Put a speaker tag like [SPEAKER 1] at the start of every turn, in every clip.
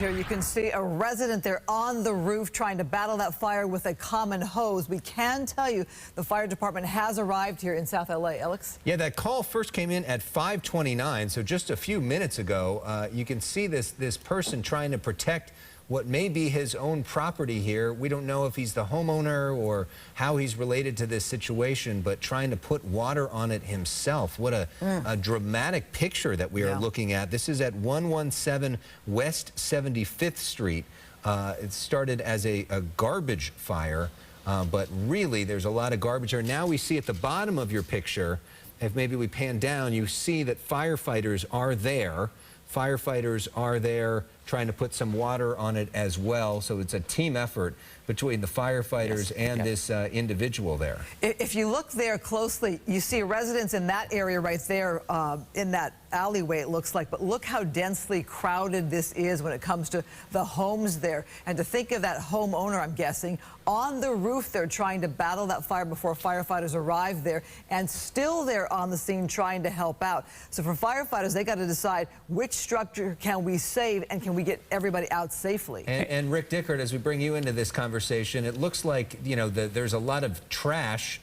[SPEAKER 1] Here you can see a resident there on the roof trying to battle that fire with a common hose. We can tell you the fire department has arrived here in South LA. Alex?
[SPEAKER 2] Yeah, that call first came in at 5:29, so just a few minutes ago. You can see this person trying to protect what may be his own property here. We don't know if he's the homeowner or how he's related to this situation, but trying to put water on it himself. What a dramatic picture that we are looking at. This is at 117 West 75th Street. It started as a garbage fire, but really there's a lot of garbage there. Now we see at the bottom of your picture, if maybe we pan down, you see that firefighters are there. Firefighters are there trying to put some water on it as well. So it's a team effort between the firefighters and this individual there.
[SPEAKER 1] If you look there closely, you see residents in that area right there in that alleyway, it looks like. But look how densely crowded this is when it comes to the homes there. And to think of that homeowner, I'm guessing, on the roof there trying to battle that fire before firefighters arrive there, and still there on the scene trying to help out. So for firefighters, they got to decide which structure can we save and can we get everybody out safely.
[SPEAKER 2] And Rick Dickert, as we bring you into this conversation, it looks like, you know, there's a lot of trash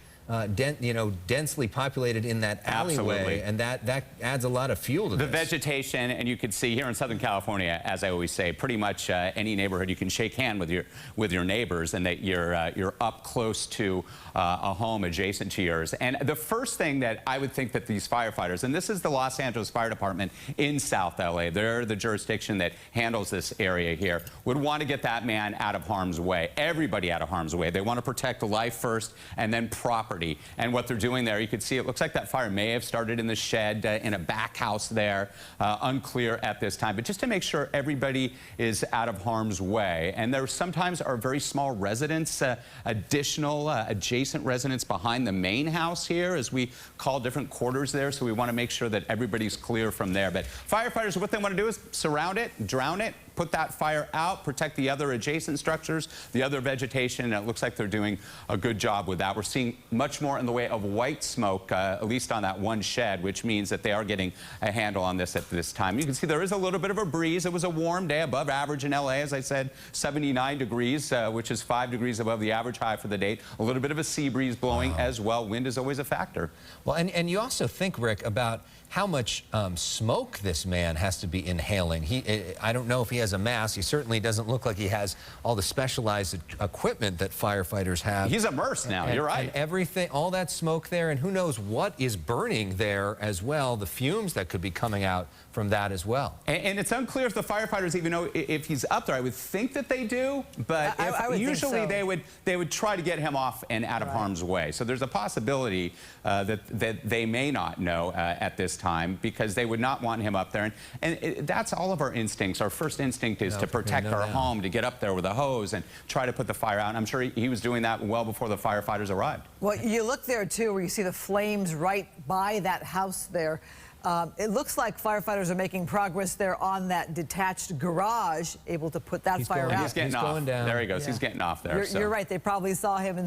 [SPEAKER 2] densely populated in that alleyway, and that adds a lot of fuel to
[SPEAKER 3] the
[SPEAKER 2] this.
[SPEAKER 3] Vegetation, and you can see here in Southern California, as I always say, pretty much any neighborhood you can shake hand with your neighbors, and that you're up close to a home adjacent to yours. And the first thing that I would think that these firefighters, and this is the Los Angeles Fire Department in South LA, they're the jurisdiction that handles this area here, would want to get that man out of harm's way, everybody out of harm's way. They want to protect life first and then property. And what they're doing there, you can see it looks like that fire may have started in the shed in a back house there, unclear at this time, but just to make sure everybody is out of harm's way. And there sometimes are very small residents, additional adjacent residents behind the main house here, as we call different quarters there, so we want to make sure that everybody's clear from there. But firefighters, what they want to do is surround it, drown it, put that fire out, protect the other adjacent structures, the other vegetation, and it looks like they're doing a good job with that. We're seeing much more in the way of white smoke, at least on that one shed, which means that they are getting a handle on this at this time. You can see there is a little bit of a breeze. It was a warm day, above average in LA, as I said, 79 degrees, which is 5 degrees above the average high for the day. A little bit of a sea breeze blowing as well. Wind is always a factor.
[SPEAKER 2] Well, and you also think, Rick, about how much smoke this man has to be inhaling. I don't know if he has a mask. He certainly doesn't look like he has all the specialized equipment that firefighters have.
[SPEAKER 3] He's immersed now. You're right.
[SPEAKER 2] And everything, all that smoke there, and who knows what is burning there as well, the fumes that could be coming out from that as well.
[SPEAKER 3] And it's unclear if the firefighters even know if he's up there. I would think that they do, but usually they would try to get him off and out of harm's way. So there's a possibility that they may not know at this time, because they would not want him up there. And that's all of our instincts. Our first instinct is to protect our home, to get up there with a hose and try to put the fire out. And I'm sure he was doing that well before the firefighters arrived.
[SPEAKER 1] Well, you look there too, where you see the flames right by that house there. It looks like firefighters are making progress there on that detached garage, able to put that fire out.
[SPEAKER 3] He's getting off.
[SPEAKER 2] Going down.
[SPEAKER 3] There he goes. He's getting off there.
[SPEAKER 1] You're right. They probably saw him and